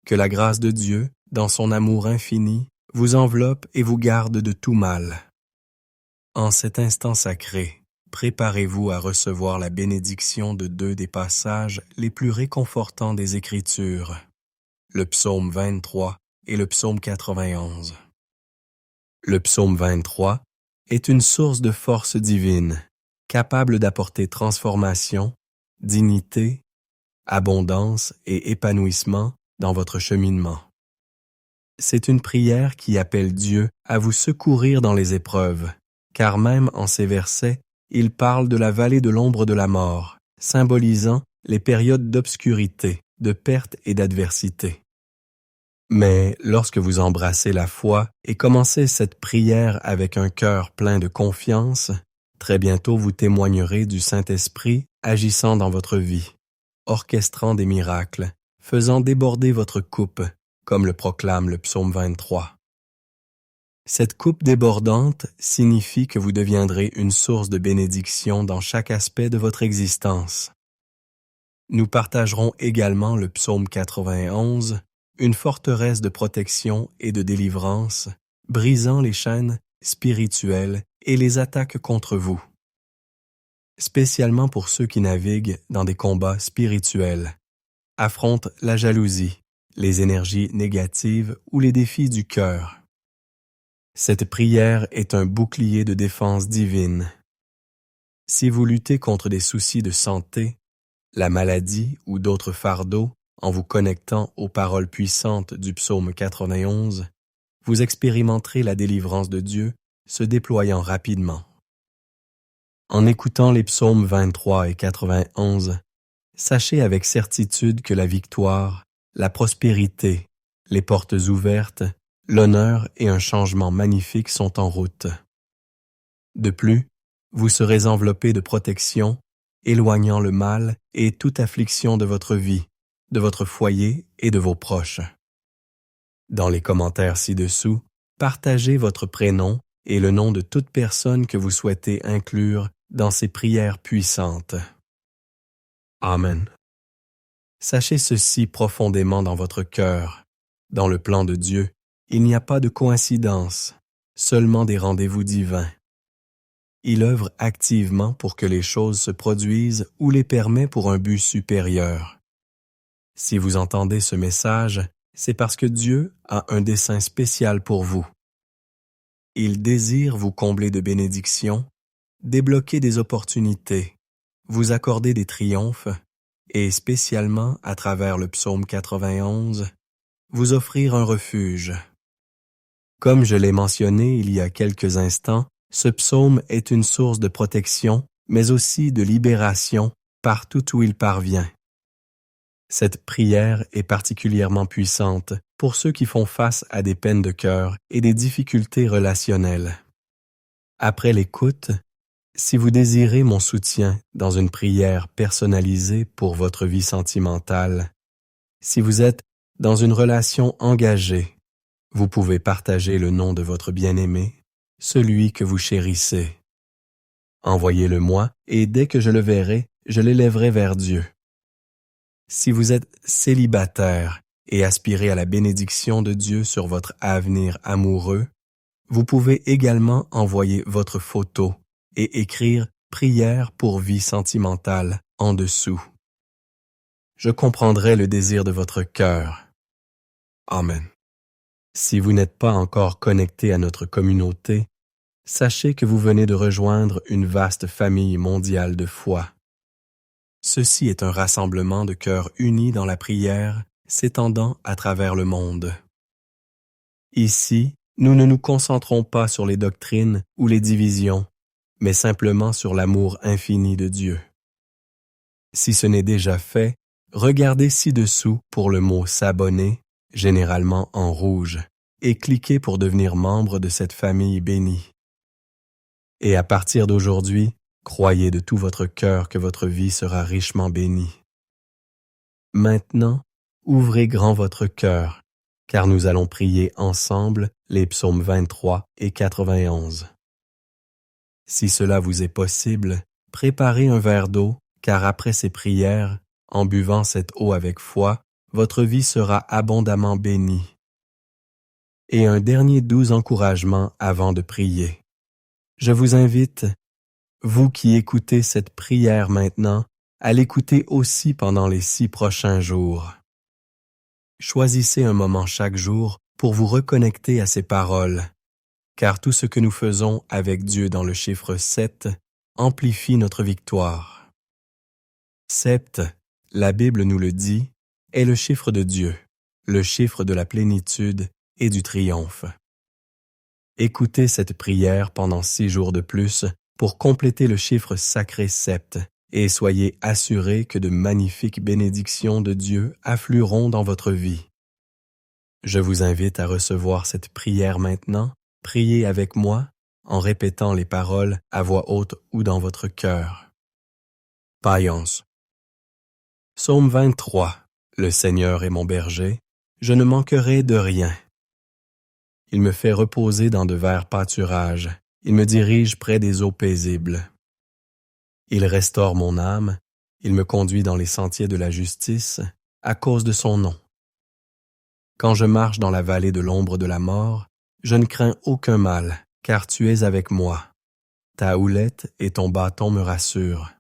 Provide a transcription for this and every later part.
Que la grâce de Dieu, dans son amour infini, vous enveloppe et vous garde de tout mal. En cet instant sacré, préparez-vous à recevoir la bénédiction de deux des passages les plus réconfortants des Écritures, le psaume 23 et le psaume 91. Le psaume 23 est une source de force divine, capable d'apporter transformation, dignité, abondance et épanouissement dans votre cheminement. C'est une prière qui appelle Dieu à vous secourir dans les épreuves, car même en ces versets, il parle de la vallée de l'ombre de la mort, symbolisant les périodes d'obscurité, de perte et d'adversité. Mais lorsque vous embrassez la foi et commencez cette prière avec un cœur plein de confiance, très bientôt vous témoignerez du Saint-Esprit agissant dans votre vie, orchestrant des miracles, faisant déborder votre coupe, comme le proclame le psaume 23. Cette coupe débordante signifie que vous deviendrez une source de bénédiction dans chaque aspect de votre existence. Nous partagerons également le psaume 91, une forteresse de protection et de délivrance, brisant les chaînes spirituelles et les attaques contre vous. Spécialement pour ceux qui naviguent dans des combats spirituels, affrontent la jalousie, les énergies négatives ou les défis du cœur. Cette prière est un bouclier de défense divine. Si vous luttez contre des soucis de santé, la maladie ou d'autres fardeaux, en vous connectant aux paroles puissantes du psaume 91, vous expérimenterez la délivrance de Dieu se déployant rapidement. En écoutant les psaumes 23 et 91, sachez avec certitude que la victoire, la prospérité, les portes ouvertes, l'honneur et un changement magnifique sont en route. De plus, vous serez enveloppé de protection, éloignant le mal et toute affliction de votre vie, de votre foyer et de vos proches. Dans les commentaires ci-dessous, partagez votre prénom et le nom de toute personne que vous souhaitez inclure dans ces prières puissantes. Amen. Sachez ceci profondément dans votre cœur. Dans le plan de Dieu, il n'y a pas de coïncidence, seulement des rendez-vous divins. Il œuvre activement pour que les choses se produisent ou les permet pour un but supérieur. Si vous entendez ce message, c'est parce que Dieu a un dessein spécial pour vous. Il désire vous combler de bénédictions, débloquer des opportunités, vous accorder des triomphes et spécialement à travers le psaume 91, vous offrir un refuge. Comme je l'ai mentionné il y a quelques instants, ce psaume est une source de protection, mais aussi de libération partout où il parvient. Cette prière est particulièrement puissante pour ceux qui font face à des peines de cœur et des difficultés relationnelles. Après l'écoute, si vous désirez mon soutien dans une prière personnalisée pour votre vie sentimentale, si vous êtes dans une relation engagée, vous pouvez partager le nom de votre bien-aimé, celui que vous chérissez. Envoyez-le-moi et dès que je le verrai, je l'élèverai vers Dieu. Si vous êtes célibataire et aspirez à la bénédiction de Dieu sur votre avenir amoureux, vous pouvez également envoyer votre photo et écrire « Prière pour vie sentimentale » en dessous. Je comprendrai le désir de votre cœur. Amen. Si vous n'êtes pas encore connecté à notre communauté, sachez que vous venez de rejoindre une vaste famille mondiale de foi. Ceci est un rassemblement de cœurs unis dans la prière, s'étendant à travers le monde. Ici, nous ne nous concentrons pas sur les doctrines ou les divisions, mais simplement sur l'amour infini de Dieu. Si ce n'est déjà fait, regardez ci-dessous pour le mot « s'abonner », généralement en rouge, et cliquez pour devenir membre de cette famille bénie. Et à partir d'aujourd'hui, croyez de tout votre cœur que votre vie sera richement bénie. Maintenant, ouvrez grand votre cœur, car nous allons prier ensemble les psaumes 23 et 91. Si cela vous est possible, préparez un verre d'eau, car après ces prières, en buvant cette eau avec foi, votre vie sera abondamment bénie. Et un dernier doux encouragement avant de prier. Je vous invite, vous qui écoutez cette prière maintenant, à l'écouter aussi pendant les 6 prochains jours. Choisissez un moment chaque jour pour vous reconnecter à ces paroles, car tout ce que nous faisons avec Dieu dans le chiffre 7 amplifie notre victoire. 7, la Bible nous le dit, est le chiffre de Dieu, le chiffre de la plénitude et du triomphe. Écoutez cette prière pendant 6 jours de plus pour compléter le chiffre sacré 7 et soyez assurés que de magnifiques bénédictions de Dieu afflueront dans votre vie. Je vous invite à recevoir cette prière maintenant. Priez avec moi en répétant les paroles à voix haute ou dans votre cœur. Païence. Psaume 23. Le Seigneur est mon berger, je ne manquerai de rien. Il me fait reposer dans de verts pâturages, il me dirige près des eaux paisibles. Il restaure mon âme, il me conduit dans les sentiers de la justice, à cause de son nom. Quand je marche dans la vallée de l'ombre de la mort, je ne crains aucun mal, car tu es avec moi. Ta houlette et ton bâton me rassurent.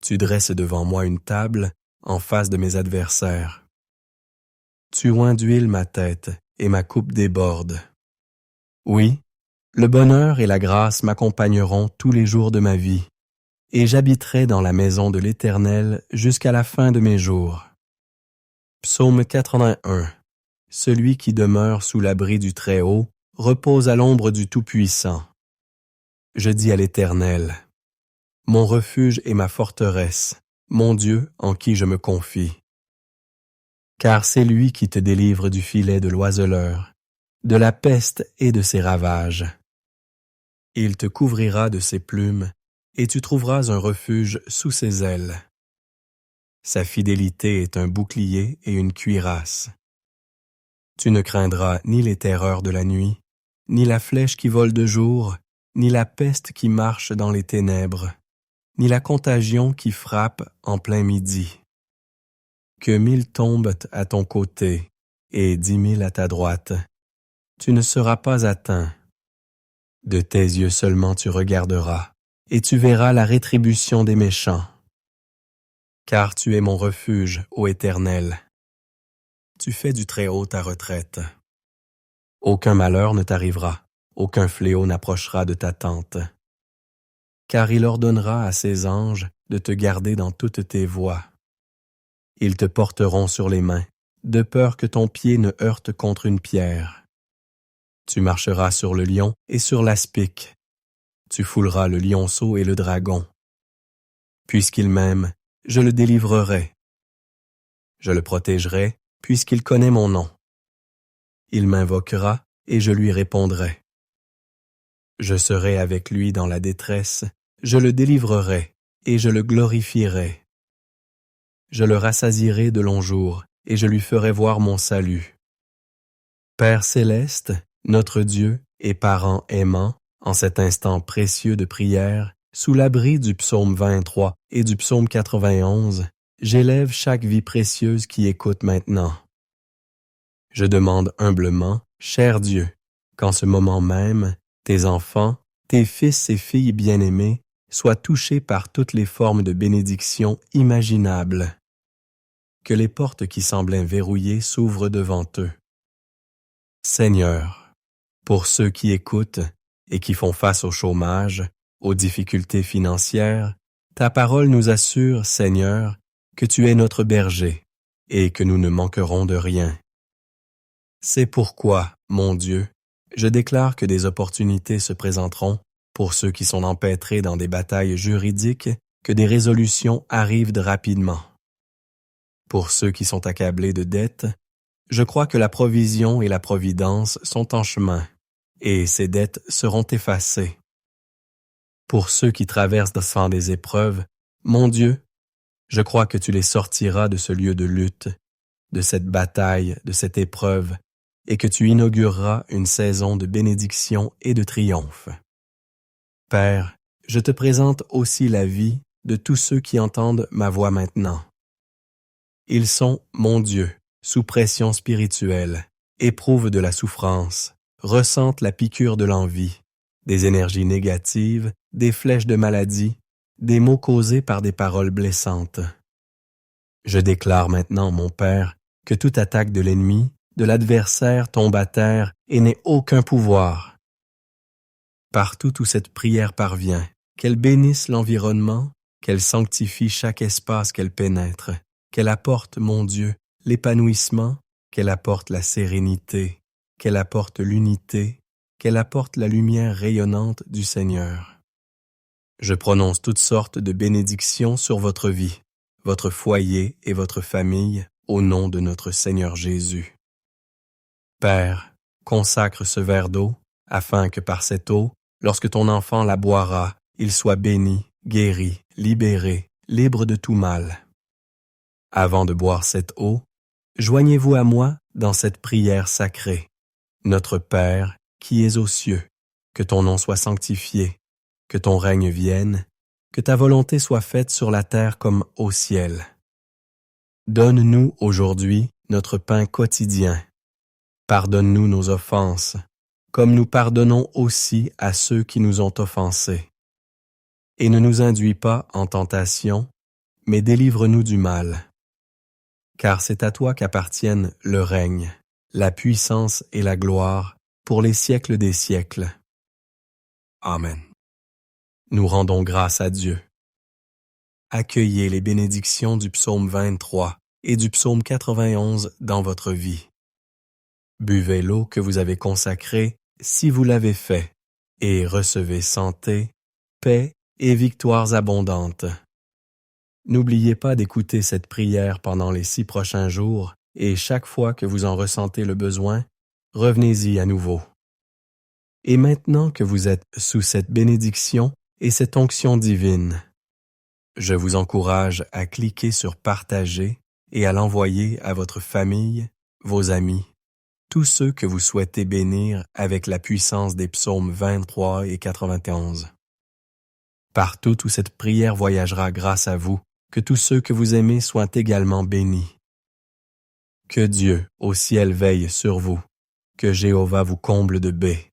Tu dresses devant moi une table en face de mes adversaires. Tu oins d'huile ma tête et ma coupe déborde. Oui, le bonheur et la grâce m'accompagneront tous les jours de ma vie, et j'habiterai dans la maison de l'Éternel jusqu'à la fin de mes jours. Psaume 81. Celui qui demeure sous l'abri du Très-Haut repose à l'ombre du Tout-Puissant. Je dis à l'Éternel, mon refuge et ma forteresse, mon Dieu en qui je me confie. Car c'est lui qui te délivre du filet de l'oiseleur, de la peste et de ses ravages. Il te couvrira de ses plumes, et tu trouveras un refuge sous ses ailes. Sa fidélité est un bouclier et une cuirasse. Tu ne craindras ni les terreurs de la nuit, ni la flèche qui vole de jour, ni la peste qui marche dans les ténèbres, ni la contagion qui frappe en plein midi. Que 1000 tombent à ton côté et 10 000 à ta droite, tu ne seras pas atteint. De tes yeux seulement tu regarderas, et tu verras la rétribution des méchants. Car tu es mon refuge, ô Éternel. Tu fais du Très-Haut ta retraite. Aucun malheur ne t'arrivera, aucun fléau n'approchera de ta tente. Car il ordonnera à ses anges de te garder dans toutes tes voies. Ils te porteront sur les mains, de peur que ton pied ne heurte contre une pierre. Tu marcheras sur le lion et sur l'aspic. Tu fouleras le lionceau et le dragon. Puisqu'il m'aime, je le délivrerai. Je le protégerai, puisqu'il connaît mon nom. Il m'invoquera, et je lui répondrai. Je serai avec lui dans la détresse, je le délivrerai, et je le glorifierai. Je le rassasierai de longs jours, et je lui ferai voir mon salut. Père céleste, notre Dieu et parent aimant, en cet instant précieux de prière, sous l'abri du psaume 23 et du psaume 91, j'élève chaque vie précieuse qui écoute maintenant. Je demande humblement, cher Dieu, qu'en ce moment même, tes enfants, tes fils et filles bien-aimés, soient touchés par toutes les formes de bénédiction imaginables. Que les portes qui semblaient verrouillées s'ouvrent devant eux. Seigneur, pour ceux qui écoutent et qui font face au chômage, aux difficultés financières, ta parole nous assure, Seigneur, que tu es notre berger et que nous ne manquerons de rien. C'est pourquoi, mon Dieu, je déclare que des opportunités se présenteront pour ceux qui sont empêtrés dans des batailles juridiques, que des résolutions arrivent rapidement. Pour ceux qui sont accablés de dettes, je crois que la provision et la providence sont en chemin, et ces dettes seront effacées. Pour ceux qui traversent devant des épreuves, mon Dieu, je crois que tu les sortiras de ce lieu de lutte, de cette bataille, de cette épreuve, et que tu inaugureras une saison de bénédiction et de triomphe. Père, je te présente aussi la vie de tous ceux qui entendent ma voix maintenant. Ils sont mon Dieu, sous pression spirituelle, éprouvent de la souffrance, ressentent la piqûre de l'envie, des énergies négatives, des flèches de maladie, des maux causés par des paroles blessantes. Je déclare maintenant, mon Père, que toute attaque de l'ennemi, de l'adversaire tombe à terre et n'ait aucun pouvoir. Partout où cette prière parvient, qu'elle bénisse l'environnement, qu'elle sanctifie chaque espace qu'elle pénètre, qu'elle apporte, mon Dieu, l'épanouissement, qu'elle apporte la sérénité, qu'elle apporte l'unité, qu'elle apporte la lumière rayonnante du Seigneur. Je prononce toutes sortes de bénédictions sur votre vie, votre foyer et votre famille, au nom de notre Seigneur Jésus. Père, consacre ce verre d'eau, afin que par cette eau, lorsque ton enfant la boira, il soit béni, guéri, libéré, libre de tout mal. Avant de boire cette eau, joignez-vous à moi dans cette prière sacrée. Notre Père, qui es aux cieux, que ton nom soit sanctifié, que ton règne vienne, que ta volonté soit faite sur la terre comme au ciel. Donne-nous aujourd'hui notre pain quotidien. Pardonne-nous nos offenses, comme nous pardonnons aussi à ceux qui nous ont offensés. Et ne nous induis pas en tentation, mais délivre-nous du mal. Car c'est à toi qu'appartiennent le règne, la puissance et la gloire pour les siècles des siècles. Amen. Nous rendons grâce à Dieu. Accueillez les bénédictions du psaume 23 et du psaume 91 dans votre vie. Buvez l'eau que vous avez consacrée si vous l'avez fait, et recevez santé, paix et victoires abondantes. N'oubliez pas d'écouter cette prière pendant les 6 prochains jours, et chaque fois que vous en ressentez le besoin, revenez-y à nouveau. Et maintenant que vous êtes sous cette bénédiction et cette onction divine, je vous encourage à cliquer sur « Partager » et à l'envoyer à votre famille, vos amis, tous ceux que vous souhaitez bénir avec la puissance des psaumes 23 et 91. Partout où cette prière voyagera grâce à vous, que tous ceux que vous aimez soient également bénis. Que Dieu, au ciel, veille sur vous, que Jéhovah vous comble de paix.